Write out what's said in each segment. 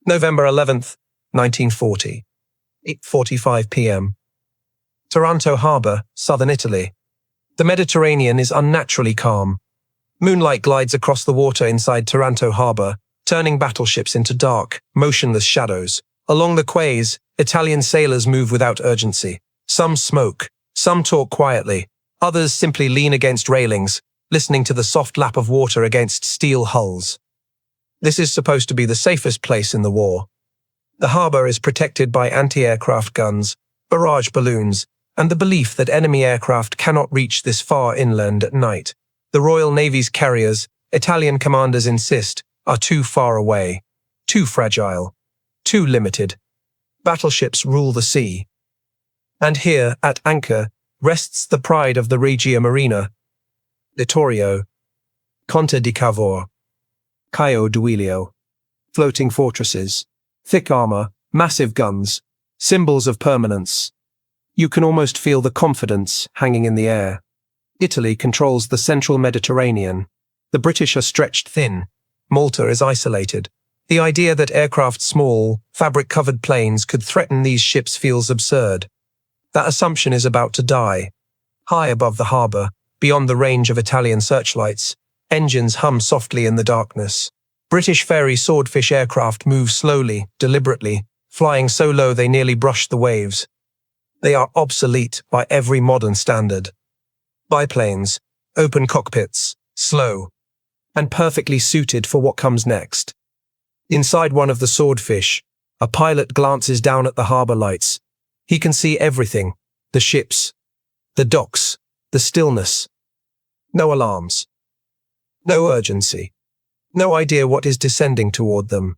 November 11th, 1940, 8:45 p.m. Taranto Harbor, southern Italy. The Mediterranean is unnaturally calm. Moonlight glides across the water inside Taranto Harbor, turning battleships into dark, motionless shadows. Along the quays, Italian sailors move without urgency. Some smoke, some talk quietly, others simply lean against railings, listening to the soft lap of water against steel hulls. This is supposed to be the safest place in the war. The harbor is protected by anti-aircraft guns, barrage balloons, and the belief that enemy aircraft cannot reach this far inland at night. The Royal Navy's carriers, Italian commanders insist, are too far away, too fragile, too limited. Battleships rule the sea. And here, at anchor, rests the pride of the Regia Marina: Littorio, Conte di Cavour, Caio Duilio. Floating fortresses, thick armor, massive guns, symbols of permanence. You can almost feel the confidence hanging in the air. Italy controls the central Mediterranean. The British are stretched thin. Malta is isolated. The idea that small, fabric-covered planes could threaten these ships feels absurd. That assumption is about to die. High above the harbor, beyond the range of Italian searchlights, engines hum softly in the darkness. British Fairey Swordfish aircraft move slowly, deliberately, flying so low they nearly brush the waves. They are obsolete by every modern standard. Biplanes, open cockpits, slow, and perfectly suited for what comes next. Inside one of the Swordfish, a pilot glances down at the harbor lights. He can see everything: the ships, the docks, the stillness. No alarms. No urgency. No idea what is descending toward them.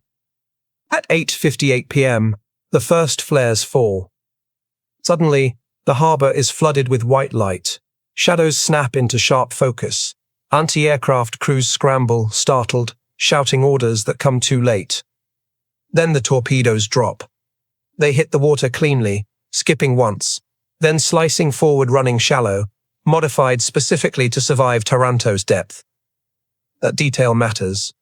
At 8:58 p.m., the first flares fall. Suddenly, the harbor is flooded with white light. Shadows snap into sharp focus. Anti-aircraft crews scramble, startled, shouting orders that come too late. Then the torpedoes drop. They hit the water cleanly, skipping once, then slicing forward, running shallow, modified specifically to survive Taranto's depth. That detail matters.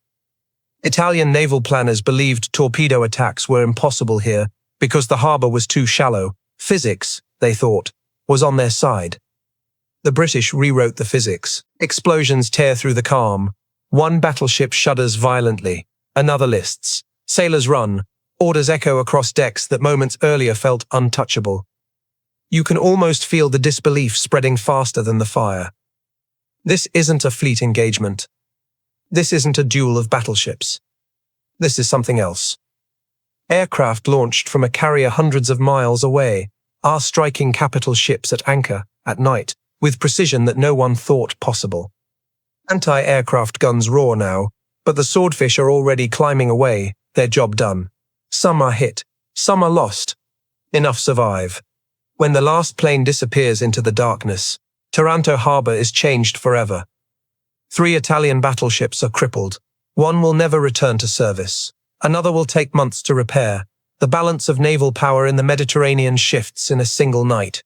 Italian naval planners believed torpedo attacks were impossible here because the harbor was too shallow. Physics, they thought, was on their side. The British rewrote the physics. Explosions tear through the calm. One battleship shudders violently. Another lists. Sailors run. Orders echo across decks that moments earlier felt untouchable. You can almost feel the disbelief spreading faster than the fire. This isn't a fleet engagement. This isn't a duel of battleships. This is something else. Aircraft launched from a carrier hundreds of miles away are striking capital ships at anchor, at night, with precision that no one thought possible. Anti-aircraft guns roar now, but the Swordfish are already climbing away, their job done. Some are hit, some are lost. Enough survive. When the last plane disappears into the darkness, Taranto Harbor is changed forever. 3 Italian battleships are crippled. One will never return to service. Another will take months to repair. The balance of naval power in the Mediterranean shifts in a single night.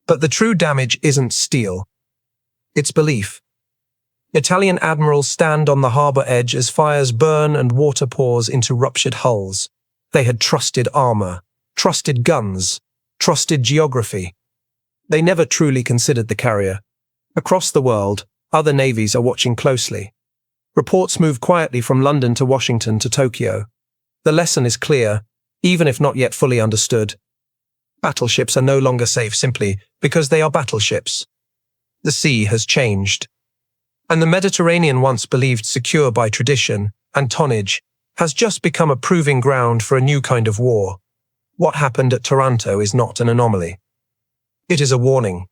But the true damage isn't steel. It's belief. Italian admirals stand on the harbor edge as fires burn and water pours into ruptured hulls. They had trusted armor, trusted guns, trusted geography. They never truly considered the carrier. Across the world, other navies are watching closely. Reports move quietly from London to Washington to Tokyo. The lesson is clear, even if not yet fully understood. Battleships are no longer safe simply because they are battleships. The sea has changed. And the Mediterranean, once believed secure by tradition and tonnage, has just become a proving ground for a new kind of war. What happened at Taranto is not an anomaly. It is a warning.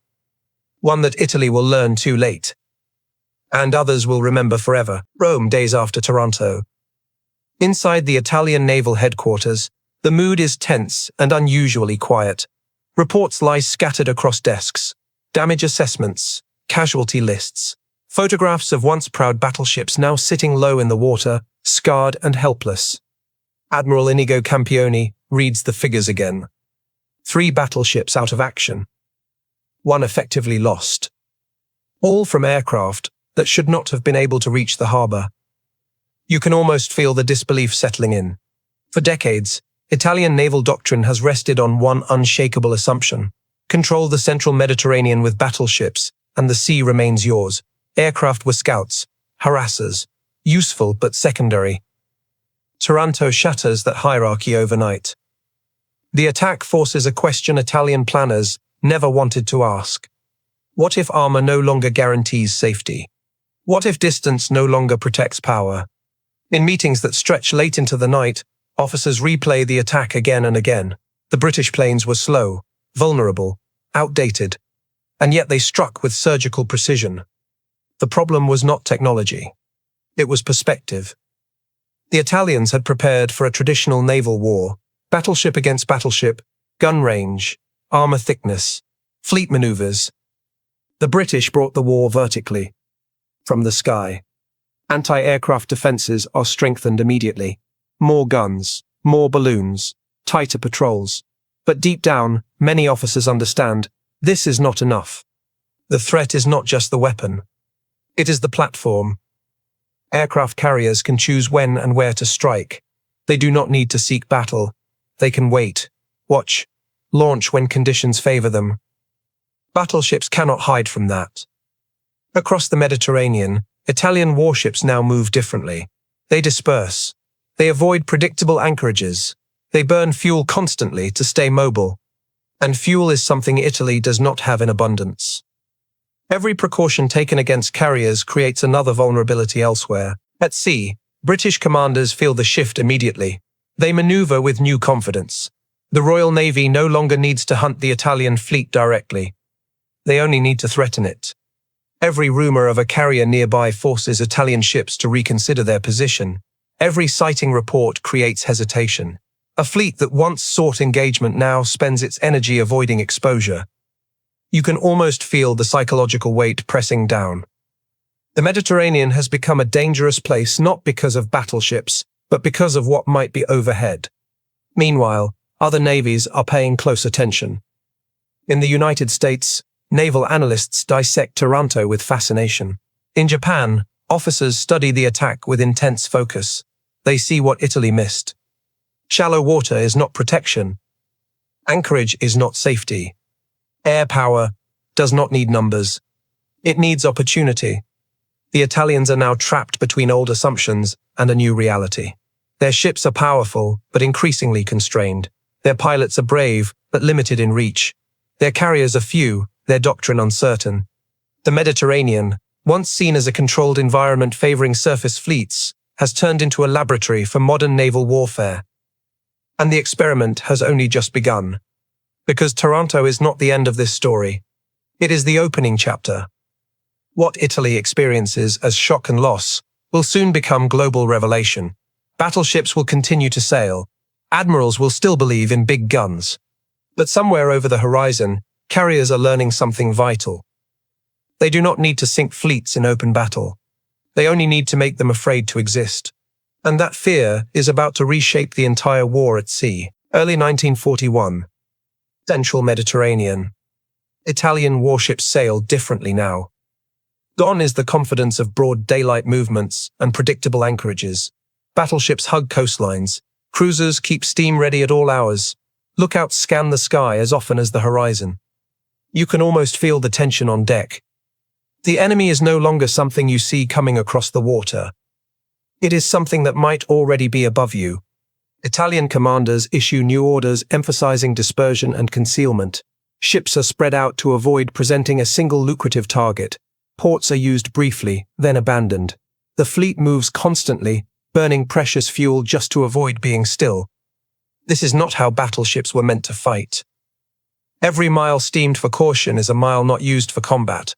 One that Italy will learn too late. And others will remember forever. Rome, days after Taranto. Inside the Italian naval headquarters, the mood is tense and unusually quiet. Reports lie scattered across desks. Damage assessments, casualty lists, photographs of once proud battleships now sitting low in the water, scarred and helpless. Admiral Inigo Campioni reads the figures again. 3 battleships out of action. 1 effectively lost. All from aircraft that should not have been able to reach the harbor. You can almost feel the disbelief settling in. For decades, Italian naval doctrine has rested on one unshakable assumption: control the central Mediterranean with battleships, and the sea remains yours. Aircraft were scouts, harassers, useful but secondary. Taranto shatters that hierarchy overnight. The attack forces a question Italian planners never wanted to ask. What if armor no longer guarantees safety? What if distance no longer protects power? In meetings that stretch late into the night, officers replay the attack again and again. The British planes were slow, vulnerable, outdated, and yet they struck with surgical precision. The problem was not technology. It was perspective. The Italians had prepared for a traditional naval war: battleship against battleship, gun range, armor thickness, fleet maneuvers. The British brought the war vertically, from the sky. Anti-aircraft defenses are strengthened immediately. More guns, more balloons, tighter patrols. But deep down, many officers understand this is not enough. The threat is not just the weapon. It is the platform. Aircraft carriers can choose when and where to strike. They do not need to seek battle. They can wait, watch, launch when conditions favor them. Battleships cannot hide from that. Across the Mediterranean, Italian warships now move differently. They disperse. They avoid predictable anchorages. They burn fuel constantly to stay mobile. And fuel is something Italy does not have in abundance. Every precaution taken against carriers creates another vulnerability elsewhere. At sea, British commanders feel the shift immediately. They maneuver with new confidence. The Royal Navy no longer needs to hunt the Italian fleet directly. They only need to threaten it. Every rumor of a carrier nearby forces Italian ships to reconsider their position. Every sighting report creates hesitation. A fleet that once sought engagement now spends its energy avoiding exposure. You can almost feel the psychological weight pressing down. The Mediterranean has become a dangerous place not because of battleships, but because of what might be overhead. Meanwhile, other navies are paying close attention. In the United States, naval analysts dissect Taranto with fascination. In Japan, officers study the attack with intense focus. They see what Italy missed. Shallow water is not protection. Anchorage is not safety. Air power does not need numbers. It needs opportunity. The Italians are now trapped between old assumptions and a new reality. Their ships are powerful, but increasingly constrained. Their pilots are brave, but limited in reach. Their carriers are few, their doctrine uncertain. The Mediterranean, once seen as a controlled environment favoring surface fleets, has turned into a laboratory for modern naval warfare. And the experiment has only just begun. Because Taranto is not the end of this story. It is the opening chapter. What Italy experiences as shock and loss will soon become global revelation. Battleships will continue to sail. Admirals will still believe in big guns. But somewhere over the horizon, carriers are learning something vital. They do not need to sink fleets in open battle. They only need to make them afraid to exist. And that fear is about to reshape the entire war at sea. Early 1941. Central Mediterranean. Italian warships sail differently now. Gone is the confidence of broad daylight movements and predictable anchorages. Battleships hug coastlines. Cruisers keep steam ready at all hours. Lookouts scan the sky as often as the horizon. You can almost feel the tension on deck. The enemy is no longer something you see coming across the water. It is something that might already be above you. Italian commanders issue new orders emphasizing dispersion and concealment. Ships are spread out to avoid presenting a single lucrative target. Ports are used briefly, then abandoned. The fleet moves constantly, burning precious fuel just to avoid being still. This is not how battleships were meant to fight. Every mile steamed for caution is a mile not used for combat.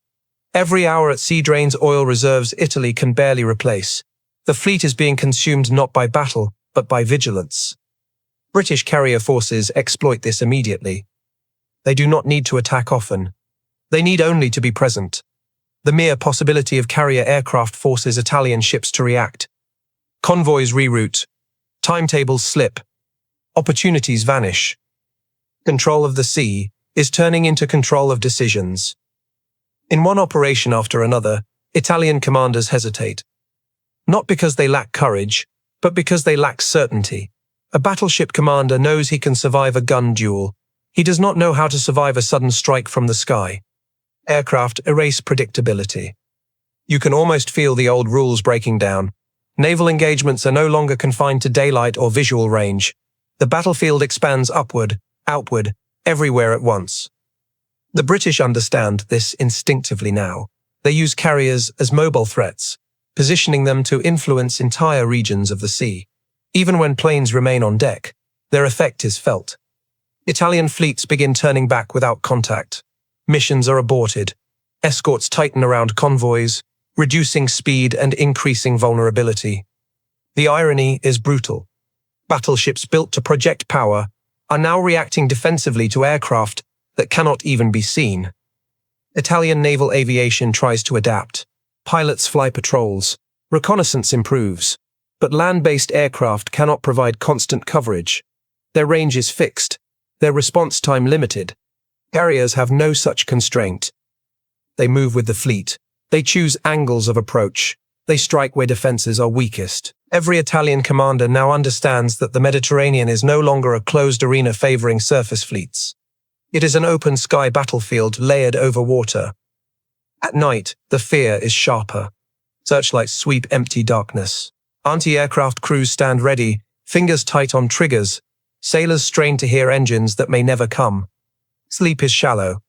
Every hour at sea drains oil reserves Italy can barely replace. The fleet is being consumed not by battle, but by vigilance. British carrier forces exploit this immediately. They do not need to attack often. They need only to be present. The mere possibility of carrier aircraft forces Italian ships to react. Convoys reroute. Timetables slip. Opportunities vanish. Control of the sea is turning into control of decisions. In one operation after another, Italian commanders hesitate. Not because they lack courage, but because they lack certainty. A battleship commander knows he can survive a gun duel. He does not know how to survive a sudden strike from the sky. Aircraft erase predictability. You can almost feel the old rules breaking down. Naval engagements are no longer confined to daylight or visual range. The battlefield expands upward, outward, everywhere at once. The British understand this instinctively now. They use carriers as mobile threats, positioning them to influence entire regions of the sea. Even when planes remain on deck, their effect is felt. Italian fleets begin turning back without contact. Missions are aborted. Escorts tighten around convoys, reducing speed and increasing vulnerability. The irony is brutal. Battleships built to project power are now reacting defensively to aircraft that cannot even be seen. Italian naval aviation tries to adapt. Pilots fly patrols. Reconnaissance improves. But land-based aircraft cannot provide constant coverage. Their range is fixed. Their response time limited. Carriers have no such constraint. They move with the fleet. They choose angles of approach. They strike where defenses are weakest. Every Italian commander now understands that the Mediterranean is no longer a closed arena favoring surface fleets. It is an open sky battlefield layered over water. At night, the fear is sharper. Searchlights sweep empty darkness. Anti-aircraft crews stand ready, fingers tight on triggers. Sailors strain to hear engines that may never come. Sleep is shallow.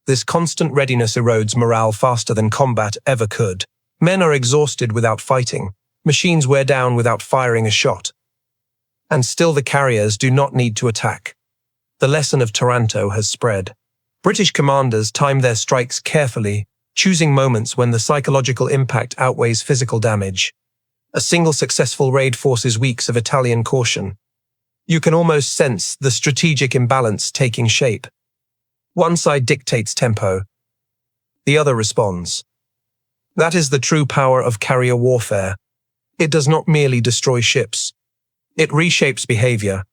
This constant readiness erodes morale faster than combat ever could. Men are exhausted without fighting. Machines wear down without firing a shot. And still the carriers do not need to attack. The lesson of Taranto has spread. British commanders time their strikes carefully, choosing moments when the psychological impact outweighs physical damage. A single successful raid forces weeks of Italian caution. You can almost sense the strategic imbalance taking shape. One side dictates tempo. The other responds. That is the true power of carrier warfare. It does not merely destroy ships. It reshapes behavior.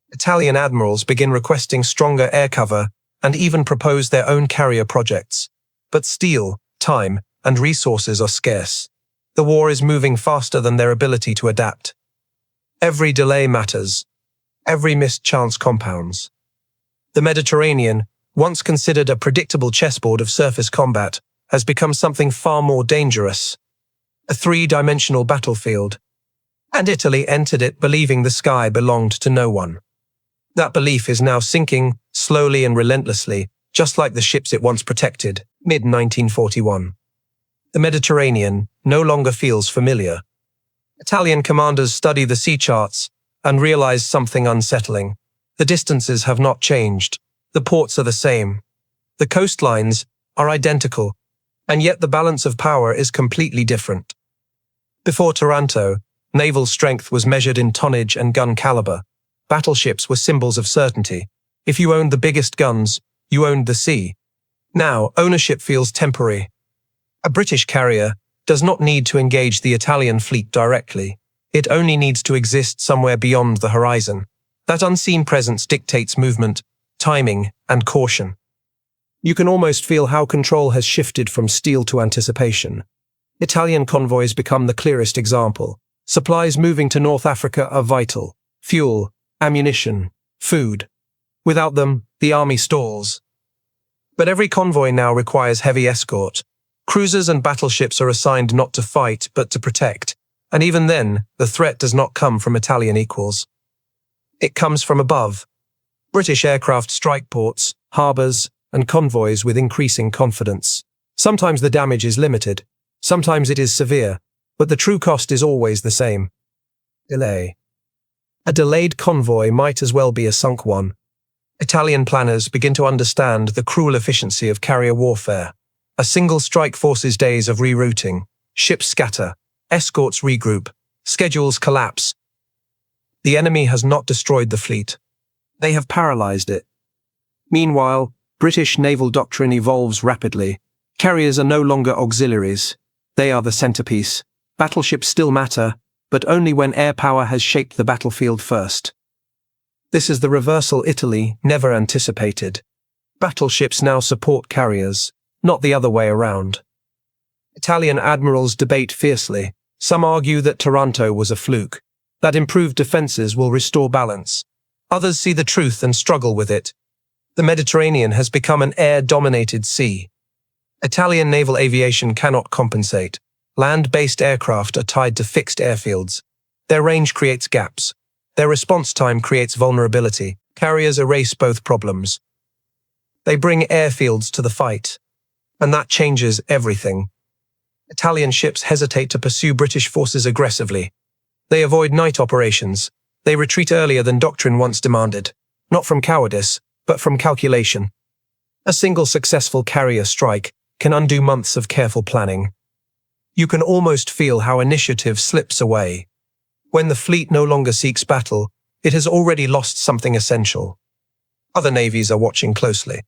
Italian admirals begin requesting stronger air cover and even propose their own carrier projects. But steel, time, and resources are scarce. The war is moving faster than their ability to adapt. Every delay matters. Every missed chance compounds. The Mediterranean, once considered a predictable chessboard of surface combat, has become something far more dangerous. A three-dimensional battlefield. And Italy entered it believing the sky belonged to no one. That belief is now sinking, slowly and relentlessly, just like the ships it once protected, mid-1941. The Mediterranean no longer feels familiar. Italian commanders study the sea charts and realize something unsettling. The distances have not changed. The ports are the same. The coastlines are identical, and yet the balance of power is completely different. Before Taranto, naval strength was measured in tonnage and gun caliber. Battleships were symbols of certainty. If you owned the biggest guns, you owned the sea. Now, ownership feels temporary. A British carrier does not need to engage the Italian fleet directly. It only needs to exist somewhere beyond the horizon. That unseen presence dictates movement, timing, and caution. You can almost feel how control has shifted from steel to anticipation. Italian convoys become the clearest example. Supplies moving to North Africa are vital. Fuel, ammunition, food. Without them, the army stalls. But every convoy now requires heavy escort. Cruisers and battleships are assigned not to fight, but to protect. And even then, the threat does not come from Italian equals. It comes from above. British aircraft strike ports, harbours, and convoys with increasing confidence. Sometimes the damage is limited. Sometimes it is severe. But the true cost is always the same. Delay. A delayed convoy might as well be a sunk one. Italian planners begin to understand the cruel efficiency of carrier warfare. A single strike forces days of rerouting. Ships scatter. Escorts regroup. Schedules collapse. The enemy has not destroyed the fleet. They have paralyzed it. Meanwhile, British naval doctrine evolves rapidly. Carriers are no longer auxiliaries. They are the centerpiece. Battleships still matter, but only when air power has shaped the battlefield first. This is the reversal Italy never anticipated. Battleships now support carriers, not the other way around. Italian admirals debate fiercely. Some argue that Taranto was a fluke. that improved defenses will restore balance. Others see the truth and struggle with it. The Mediterranean has become an air-dominated sea. Italian naval aviation cannot compensate. Land-based aircraft are tied to fixed airfields. Their range creates gaps. Their response time creates vulnerability. Carriers erase both problems. They bring airfields to the fight. And that changes everything. Italian ships hesitate to pursue British forces aggressively. They avoid night operations. They retreat earlier than doctrine once demanded. Not from cowardice, but from calculation. A single successful carrier strike can undo months of careful planning. You can almost feel how initiative slips away. When the fleet no longer seeks battle, it has already lost something essential. Other navies are watching closely.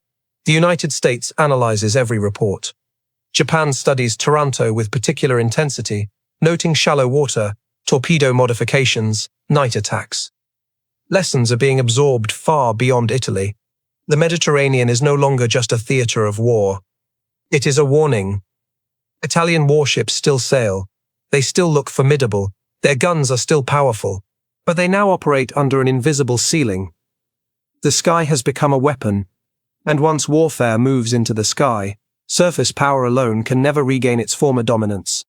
The United States analyzes every report. Japan studies Taranto with particular intensity, noting shallow water, torpedo modifications, night attacks. Lessons are being absorbed far beyond Italy. The Mediterranean is no longer just a theater of war. It is a warning. Italian warships still sail. They still look formidable. Their guns are still powerful. But they now operate under an invisible ceiling. The sky has become a weapon. And once warfare moves into the sky, surface power alone can never regain its former dominance.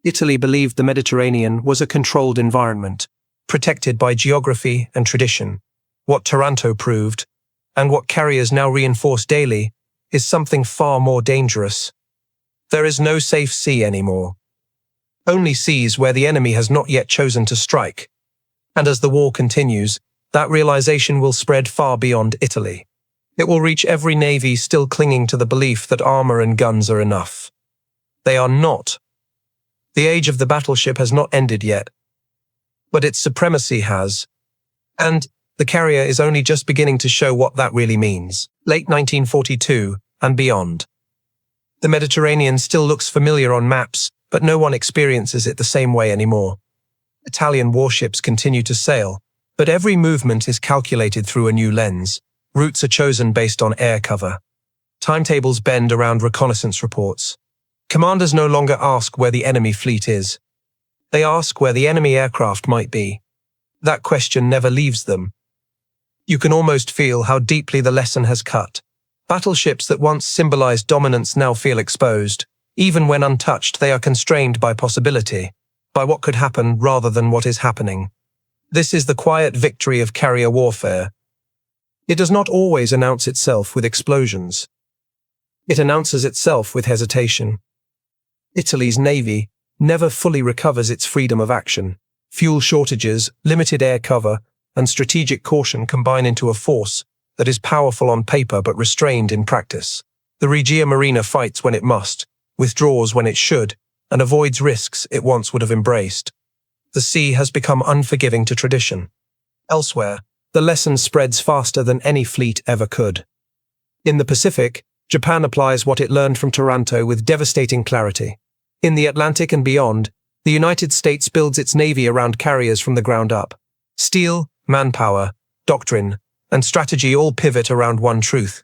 Italy believed the Mediterranean was a controlled environment, protected by geography and tradition. What Taranto proved, and what carriers now reinforce daily, is something far more dangerous. There is no safe sea anymore. Only seas where the enemy has not yet chosen to strike. And as the war continues, that realization will spread far beyond Italy. It will reach every navy still clinging to the belief that armor and guns are enough. They are not. The age of the battleship has not ended yet. But its supremacy has. And the carrier is only just beginning to show what that really means. Late 1942 and beyond. The Mediterranean still looks familiar on maps, but no one experiences it the same way anymore. Italian warships continue to sail, but every movement is calculated through a new lens. Routes are chosen based on air cover. Timetables bend around reconnaissance reports. Commanders no longer ask where the enemy fleet is. They ask where the enemy aircraft might be. That question never leaves them. You can almost feel how deeply the lesson has cut. Battleships that once symbolized dominance now feel exposed. Even when untouched, they are constrained by possibility, by what could happen rather than what is happening. This is the quiet victory of carrier warfare. It does not always announce itself with explosions. It announces itself with hesitation. Italy's navy never fully recovers its freedom of action. Fuel shortages, limited air cover, and strategic caution combine into a force that is powerful on paper but restrained in practice. The Regia Marina fights when it must, withdraws when it should, and avoids risks it once would have embraced. The sea has become unforgiving to tradition. Elsewhere, the lesson spreads faster than any fleet ever could. In the Pacific, Japan applies what it learned from Taranto with devastating clarity. In the Atlantic and beyond, the United States builds its navy around carriers from the ground up. Steel, manpower, doctrine, and strategy all pivot around one truth.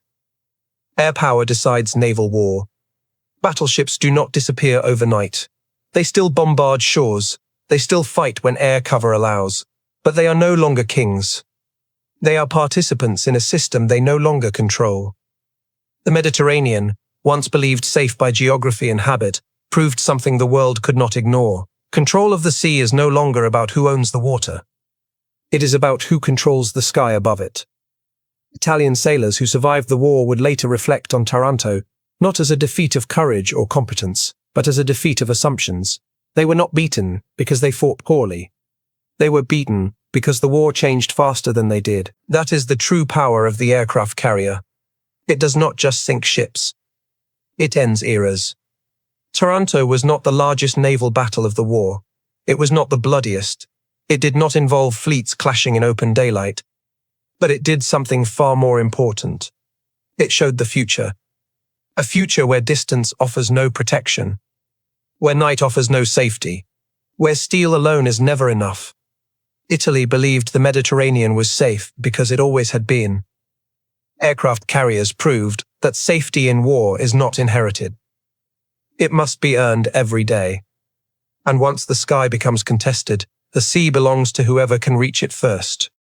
Air power decides naval war. Battleships do not disappear overnight. They still bombard shores. They still fight when air cover allows. But they are no longer kings. They are participants in a system they no longer control. The Mediterranean, once believed safe by geography and habit, proved something the world could not ignore. Control of the sea is no longer about who owns the water. It is about who controls the sky above it. Italian sailors who survived the war would later reflect on Taranto, not as a defeat of courage or competence, but as a defeat of assumptions. They were not beaten because they fought poorly. They were beaten because the war changed faster than they did. That is the true power of the aircraft carrier. It does not just sink ships. It ends eras. Taranto was not the largest naval battle of the war. It was not the bloodiest. It did not involve fleets clashing in open daylight. But it did something far more important. It showed the future. A future where distance offers no protection. Where night offers no safety. Where steel alone is never enough. Italy believed the Mediterranean was safe because it always had been. Aircraft carriers proved that safety in war is not inherited. It must be earned every day. And once the sky becomes contested, The sea belongs to whoever can reach it first.